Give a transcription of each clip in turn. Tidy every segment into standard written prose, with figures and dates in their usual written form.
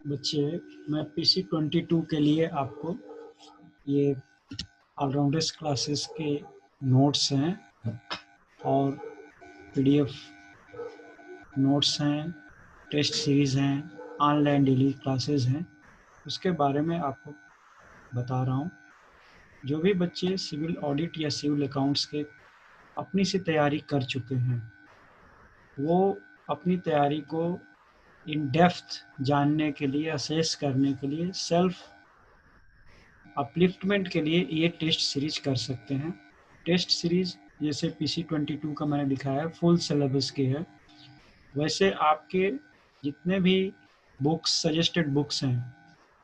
बच्चे, मैं PC-22 के लिए आपको ये ऑलराउंडर्स क्लासेस के नोट्स हैं और PDF नोट्स हैं, टेस्ट सीरीज़ हैं, ऑनलाइन डेली क्लासेस हैं, उसके बारे में आपको बता रहा हूँ। जो भी बच्चे सिविल ऑडिट या सिविल अकाउंट्स के अपनी से तैयारी कर चुके हैं, वो अपनी तैयारी को इन डेप्थ जानने के लिए, असेस करने के लिए, सेल्फ अपलिफ्टमेंट के लिए ये टेस्ट सीरीज कर सकते हैं। टेस्ट सीरीज जैसे PC-22 का मैंने दिखाया है, फुल सिलेबस की है। वैसे आपके जितने भी बुक्स, सजेस्टेड बुक्स हैं,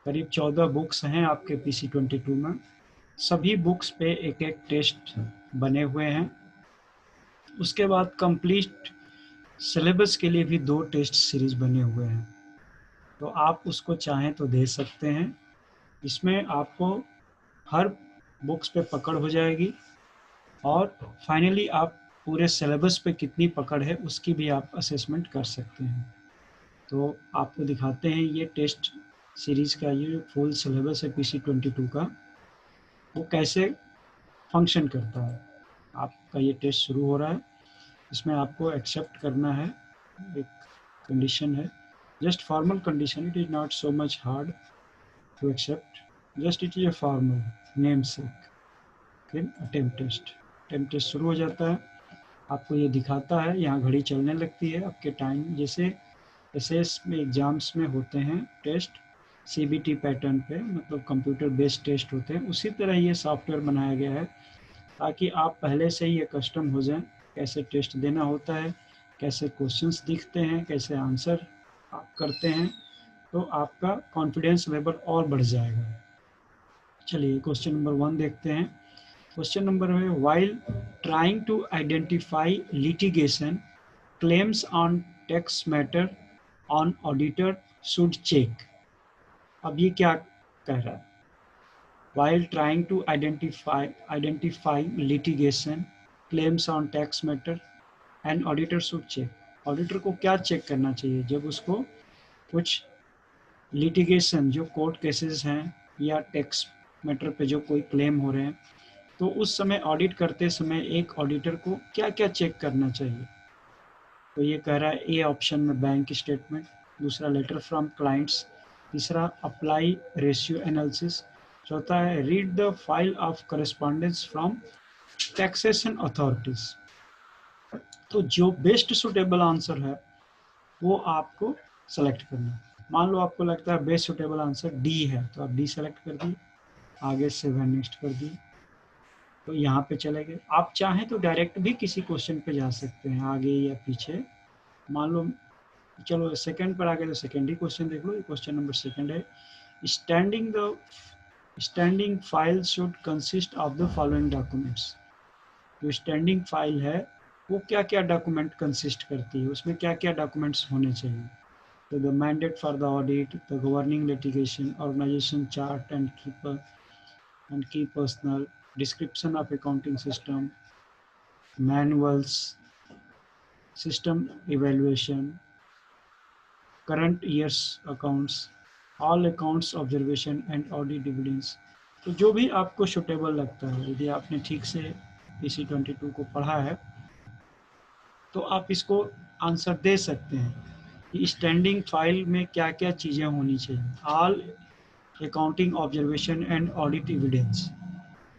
करीब 14 बुक्स हैं आपके PC-22 में, सभी बुक्स पे एक एक टेस्ट बने हुए हैं। उसके बाद कंप्लीट सिलेबस के लिए भी 2 टेस्ट सीरीज बने हुए हैं, तो आप उसको चाहें तो दे सकते हैं। इसमें आपको हर बुक्स पे पकड़ हो जाएगी और फाइनली आप पूरे सिलेबस पे कितनी पकड़ है उसकी भी आप असेसमेंट कर सकते हैं। तो आपको दिखाते हैं ये टेस्ट सीरीज़ का ये फुल सिलेबस है PC-22 का, वो कैसे फंक्शन करता है। आपका ये टेस्ट शुरू हो रहा है, इसमें आपको एक्सेप्ट करना है, एक कंडीशन है, just formal condition, it is not so much hard to accept, just it is a formal namesake. फिर अटेम्प्ट टेस्ट शुरू हो जाता है, आपको ये दिखाता है, यहाँ घड़ी चलने लगती है आपके टाइम, जैसे एसएस में एग्ज़ाम्स में होते हैं टेस्ट CBT पैटर्न पे, मतलब कंप्यूटर बेस्ड टेस्ट होते हैं, उसी तरह ये सॉफ्टवेयर बनाया गया है ताकि आप पहले से ही कस्टम हो जाएं कैसे टेस्ट देना होता है, कैसे क्वेश्चंस दिखते हैं, कैसे आंसर आप करते हैं, तो आपका कॉन्फिडेंस लेवल और बढ़ जाएगा। चलिए क्वेश्चन नंबर 1 देखते हैं। क्वेश्चन नंबर है, while trying to identify litigation claims on tax matter on auditor should check। अब ये क्या कह रहा है? While trying to identify litigation claims on tax matter and auditor should check। Auditor को क्या चेक करना चाहिए जब उसको कुछ लिटिगेशन, जो कोर्ट केसेस हैं या टैक्स मैटर पे जो कोई क्लेम हो रहे हैं, तो उस समय ऑडिट करते समय एक ऑडिटर को क्या क्या चेक करना चाहिए। तो ये कह रहा है ए ऑप्शन में बैंक स्टेटमेंट, दूसरा लेटर फ्रॉम क्लाइंट्स, तीसरा अप्लाई रेशियो एनालिसिस, चौथा है read the file of correspondence from taxation authorities. तो जो बेस्ट सुटेबल आंसर है वो आपको सेलेक्ट करना है। मान लो आपको लगता है बेस्ट सुटेबल आंसर डी है, तो आप डी सेलेक्ट कर दिए, आगे से नेक्स्ट कर दिए, तो यहाँ पे चले गए। आप चाहें तो डायरेक्ट भी किसी क्वेश्चन पे जा सकते हैं, आगे या पीछे। मान लो चलो सेकंड पर आ गए तो सेकंड ही क्वेश्चन देख लो। क्वेश्चन नंबर सेकंड है, standing file should consist of the following documents. जो स्टैंडिंग फाइल है वो क्या क्या डॉक्यूमेंट कंसिस्ट करती है, उसमें क्या क्या डॉक्यूमेंट्स होने चाहिए। तो the mandate for the audit, the governing litigation, organisation chart and key personnel, description of accounting system, manuals, system evaluation, current year's accounts, all accounts observation and audit dividends. तो जो भी आपको सुटेबल लगता है, यदि आपने ठीक से PC-22 को पढ़ा है तो आप इसको आंसर दे सकते हैं कि स्टैंडिंग फाइल में क्या क्या चीज़ें होनी चाहिए। All accounting observation and audit evidence,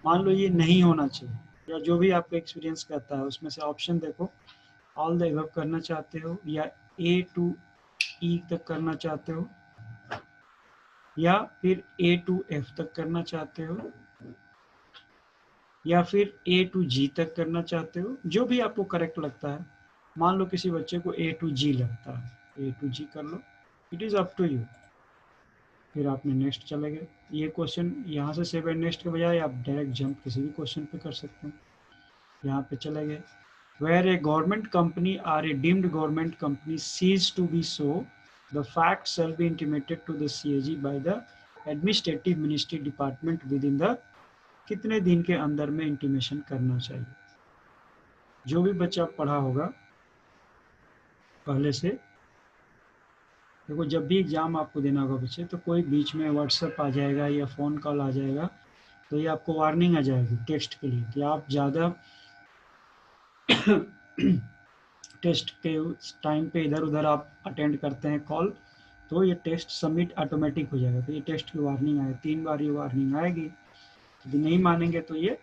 मान लो ये नहीं होना चाहिए, या जो भी आपका एक्सपीरियंस कहता है उसमें से ऑप्शन देखो, ऑल द अबव करना चाहते हो, या A to E तक करना चाहते हो, या फिर A to F तक करना चाहते हो, या फिर A to G तक करना चाहते हो, जो भी आपको करेक्ट लगता है। मान लो किसी बच्चे को A to G लगता है, A to G कर लो, it is up to you. फिर आपने नेक्स्ट चले गए। ये क्वेश्चन यहाँ से सेव एंड नेक्स्ट के बजाय आप डायरेक्ट जंप किसी भी क्वेश्चन पे कर सकते हैं। यहाँ पे चले गए, where a government company or a deemed government company ceases to be so, the fact shall be intimated to the CAG by the administrative ministry department within the, कितने दिन के अंदर में इंटीमेशन करना चाहिए। जो भी बच्चा पढ़ा होगा पहले से, देखो जब भी एग्ज़ाम आपको देना होगा बच्चे, तो कोई बीच में व्हाट्सएप आ जाएगा या फ़ोन कॉल आ जाएगा, तो ये आपको वार्निंग आ जाएगी टेस्ट के लिए कि आप ज़्यादा टेस्ट के उस टाइम पे इधर उधर आप अटेंड करते हैं कॉल, तो ये टेस्ट सबमिट ऑटोमेटिक हो जाएगा। तो ये टेस्ट की वार्निंग आए, 3 बार ये वार्निंग आएगी, यदि नहीं मानेंगे तो ये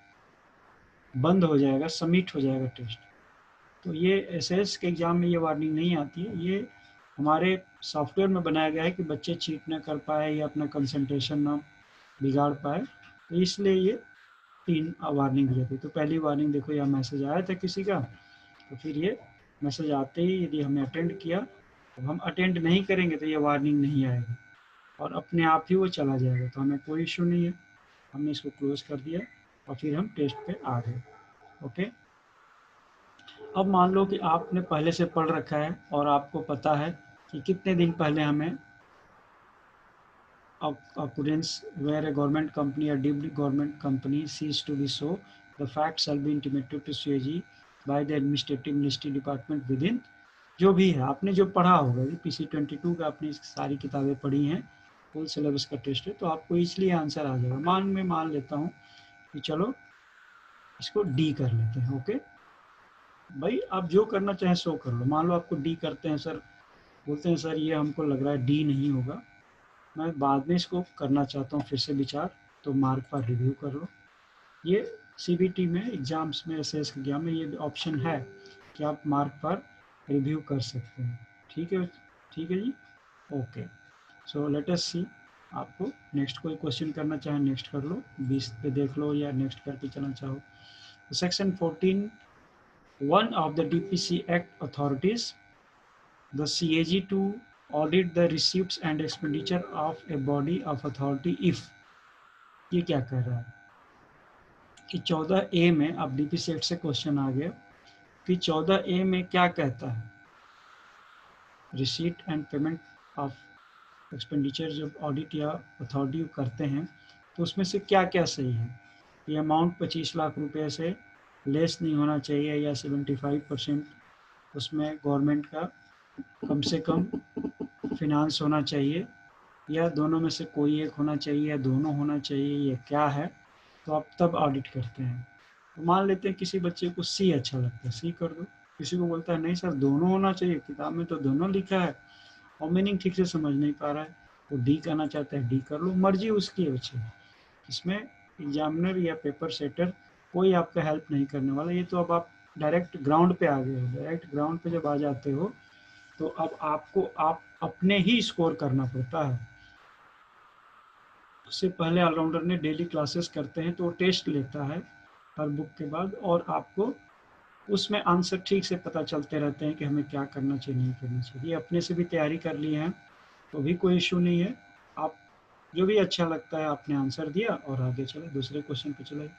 बंद हो जाएगा, सबमिट हो जाएगा टेस्ट। तो ये एसएस के एग्ज़ाम में ये वार्निंग नहीं आती है। ये हमारे सॉफ्टवेयर में बनाया गया है कि बच्चे चीट ना कर पाए या अपना कंसंट्रेशन ना बिगाड़ पाए, तो इसलिए ये 3 वार्निंग दी जाती है। तो पहली वार्निंग देखो, यहाँ मैसेज आया था किसी का, तो फिर ये मैसेज आते ही यदि हमने अटेंड किया, अब हम अटेंड नहीं करेंगे तो ये वार्निंग नहीं आएगी और अपने आप ही वो चला जाएगा, तो हमें कोई इश्यू नहीं है। हमने इसको क्लोज कर दिया और फिर हम टेस्ट पे आ गए। ओके, अब मान लो कि आपने पहले से पढ़ रखा है और आपको पता है कि कितने दिन पहले हमें occurrence where a government company or deemed government company ceased to be so, the facts shall be intimated to CAG by the administrative ministry department within। जो भी है आपने जो पढ़ा होगा, PC-22 का आपने सारी किताबें पढ़ी हैं, फुल सिलेबस का टेस्ट है, तो आपको इसलिए आंसर आ जाएगा। मान लेता हूँ कि चलो इसको डी कर लेते हैं। ओके भाई, आप जो करना चाहें सो कर लो। मान लो आपको डी करते हैं सर, बोलते हैं सर ये हमको लग रहा है डी नहीं होगा, मैं बाद में इसको करना चाहता हूँ फिर से विचार, तो मार्क पर रिव्यू कर लो। ये सीबीटी में एग्जाम्स में एसएस के एग्जाम में ये ऑप्शन है कि आप मार्क पर रिव्यू कर सकते हैं। ठीक है, ठीक है जी, ओके। सो लेट अस सी, आपको नेक्स्ट कोई क्वेश्चन करना चाहे नेक्स्ट कर लो, 20 पे देख लो या नेक्स्ट करके चलना चाहो। Section 14(1) of the DPC Act authorities the CAG to audit the receipts and expenditure of a body of authority if। ये क्या कह रहा है कि 14A में, अब डीपीसी एक्ट से क्वेश्चन आ गया कि 14A में क्या कहता है, receipt and payment of expenditure जब ऑडिट या अथॉरिटी करते हैं तो उसमें से क्या क्या सही है। ये अमाउंट 25 लाख रुपए से लेस नहीं होना चाहिए या 75% उसमें गवर्नमेंट का कम से कम फिनांस होना चाहिए, या दोनों में से कोई एक होना चाहिए या दोनों होना चाहिए, ये क्या है, तो आप तब ऑडिट करते हैं। तो मान लेते हैं किसी बच्चे को सी अच्छा लगता है, सी कर दो। किसी को बोलता है नहीं सर दोनों होना चाहिए, किताब में तो दोनों लिखा है और मीनिंग ठीक से समझ नहीं पा रहा है, वो डी करना चाहता है, डी कर लो, मर्जी उसकी है बच्चे। इसमें एग्जामिनर या पेपर सेटर कोई आपका हेल्प नहीं करने वाला। ये तो अब आप डायरेक्ट ग्राउंड पे आ गए हो। डायरेक्ट ग्राउंड पे जब आ जाते हो तो अब आपको आप अपने ही स्कोर करना पड़ता है। उससे पहले ऑलराउंडर ने डेली क्लासेस करते हैं तो वो टेस्ट लेता है हर बुक के बाद, और आपको उसमें आंसर ठीक से पता चलते रहते हैं कि हमें क्या करना चाहिए नहीं करना चाहिए। अपने से भी तैयारी कर लिए हैं तो भी कोई इशू नहीं है। आप जो भी अच्छा लगता है आपने आंसर दिया और आगे चले, दूसरे क्वेश्चन पे चले।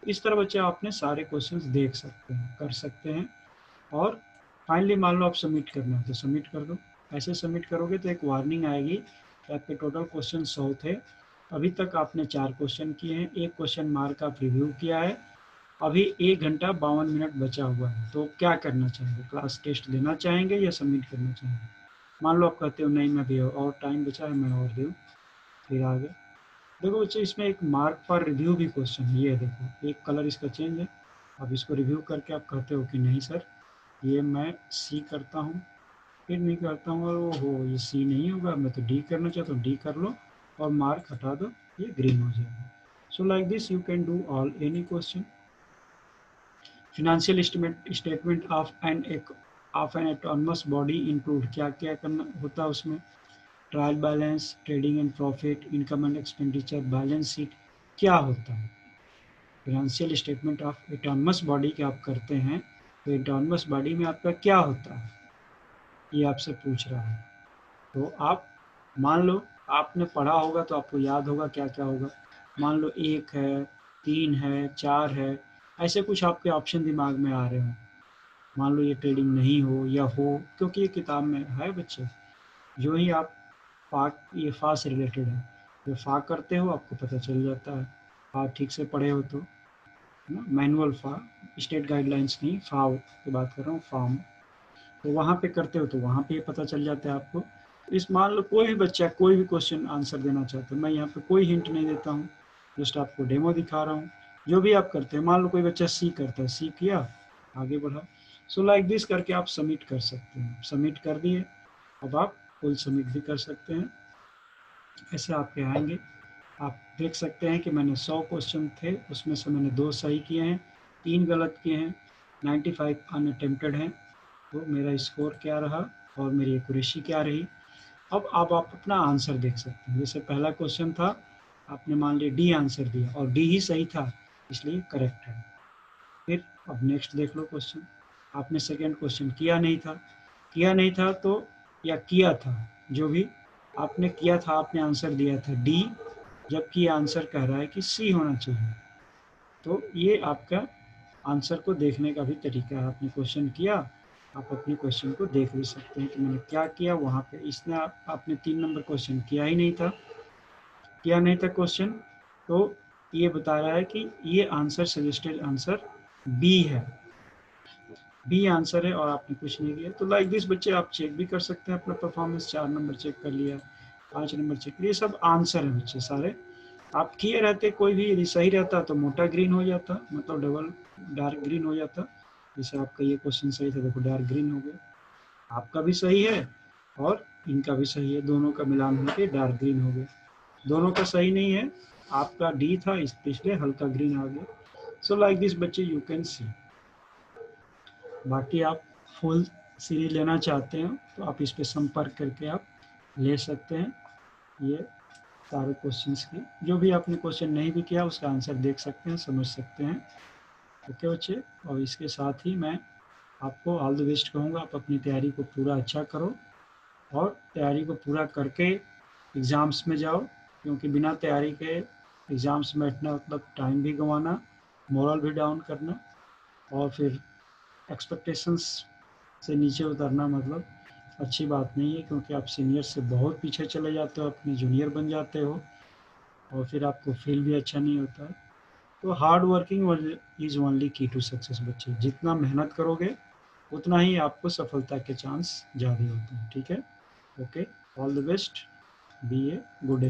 इस तरह बच्चे आपने सारे क्वेश्चंस देख सकते हैं, कर सकते हैं, और फाइनली मान लो आप सबमिट करना है तो सबमिट कर दो। ऐसे सबमिट करोगे तो एक वार्निंग आएगी कि आपके टोटल क्वेश्चन 100 थे, अभी तक आपने 4 क्वेश्चन किए हैं, 1 क्वेश्चन मार्क आप रिव्यू किया है, अभी 1 घंटा 52 मिनट बचा हुआ है, तो क्या करना चाहेंगे, क्लास टेस्ट देना चाहेंगे या सबमिट करना चाहेंगे। मान लो आप कहते हो नहीं मैं भी और टाइम बचा है मैं और दूँ, फिर आगे देखो बच्चे इसमें एक मार्क पर रिव्यू भी क्वेश्चन है। ये देखो एक कलर इसका चेंज है, अब इसको रिव्यू करके आप कहते हो कि नहीं सर ये मैं सी करता हूँ, फिर नहीं करता हूँ, और वो हो ये सी नहीं होगा, मैं तो डी करना चाहता हूँ, डी कर लो और मार्क हटा दो, ये ग्रीन हो जाएगा। So like this you can do all any question. Financial statement of an autonomous body include, क्या क्या करना होता है उसमें, trial balance, trading and profit, income and expenditure, balance sheet, क्या होता है। Financial statement of autonomous body के आप करते हैं तो ऑटोनमस बॉडी में आपका क्या होता है ये आपसे पूछ रहा है। तो आप मान लो आपने पढ़ा होगा तो आपको याद होगा क्या क्या होगा। मान लो 1 है, 3 है, 4 है, ऐसे कुछ आपके ऑप्शन दिमाग में आ रहे हो। मान लो ये ट्रेडिंग नहीं हो या हो, क्योंकि ये किताब में है बच्चे, जो ही आप ये फा से रिलेटेड है, जो फा करते हो आपको पता चल जाता है, फा ठीक से पढ़े हो तो, है ना, मैनुअल फा, स्टेट गाइडलाइंस नहीं, फा की बात कर रहा हूँ, फार्म, तो वहाँ पे करते हो तो वहाँ पे पता चल जाता है आपको। इस मान लो कोई भी बच्चा कोई भी क्वेश्चन आंसर देना चाहता है, मैं यहाँ पे कोई हिंट नहीं देता हूँ, जस्ट आपको डेमो दिखा रहा हूँ। जो भी आप करते हैं, मान लो कोई बच्चा सी करता है, सी किया, आगे बढ़ा। सो लाइक दिस करके आप सबमिट कर सकते हैं। सबमिट कर दिए, अब आप फुल सबमिट भी कर सकते हैं। ऐसे आपके आएंगे, आप देख सकते हैं कि मैंने 100 क्वेश्चन थे, उसमें से मैंने 2 सही किए हैं, 3 गलत किए हैं, 95 अनअटेम्प्टेड हैं। तो मेरा स्कोर क्या रहा और मेरी एक्यूरेसी क्या रही। अब आप अपना आंसर देख सकते हैं। जैसे पहला क्वेश्चन था, आपने मान लिया डी आंसर दिया और डी ही सही था, इसलिए करेक्ट है। फिर अब नेक्स्ट देख लो क्वेश्चन, आपने सेकेंड क्वेश्चन किया नहीं था तो, या किया था, जो भी आपने किया था, आपने आंसर दिया था डी, जबकि आंसर कह रहा है कि सी होना चाहिए। तो ये आपका आंसर को देखने का भी तरीका है। आपने क्वेश्चन किया, आप अपने क्वेश्चन को देख भी सकते हैं कि मैंने क्या किया वहाँ पे। इसने आपने 3 नंबर क्वेश्चन किया नहीं था क्वेश्चन, तो ये बता रहा है कि ये आंसर सजेस्टेड आंसर बी है, बी आंसर है और आपने कुछ नहीं किया। तो लाइक दिस बच्चे आप चेक भी कर सकते हैं अपना परफॉर्मेंस। 4 नंबर चेक कर लिया, 5 नंबर चेक कर लिया, सब आंसर है बच्चे सारे। आप किए रहते, कोई भी यदि सही रहता तो मोटा ग्रीन हो जाता, मतलब डबल डार्क ग्रीन हो जाता। जैसे आपका ये क्वेश्चन सही था, देखो डार्क ग्रीन हो गया। आपका भी सही है और इनका भी सही है, दोनों का मिलान होकर डार्क ग्रीन हो गया। दोनों का सही नहीं है, आपका डी था इसलिए हल्का ग्रीन आ गया। सो लाइक दिस बच्चे यू कैन सी। बाकी आप फुल सीरीज लेना चाहते हैं तो आप इस पर संपर्क करके आप ले सकते हैं ये सारे क्वेश्चंस की। जो भी आपने क्वेश्चन नहीं भी किया उसका आंसर देख सकते हैं, समझ सकते हैं। ओके बच्चे, और इसके साथ ही मैं आपको ऑल द बेस्ट कहूँगा। आप अपनी तैयारी को पूरा अच्छा करो और तैयारी को पूरा करके एग्ज़ाम्स में जाओ, क्योंकि बिना तैयारी के एग्ज़ाम्स में बैठना मतलब टाइम भी गंवाना, मोरल भी डाउन करना, और फिर एक्सपेक्टेशंस से नीचे उतरना मतलब अच्छी बात नहीं है, क्योंकि आप सीनियर से बहुत पीछे चले जाते हो, अपने जूनियर बन जाते हो और फिर आपको फील भी अच्छा नहीं होता है। तो हार्ड वर्किंग इज़ ओनली की टू सक्सेस बच्चे। जितना मेहनत करोगे उतना ही आपको सफलता के चांस ज़्यादा होते हैं। ठीक है, okay, all the best, be a good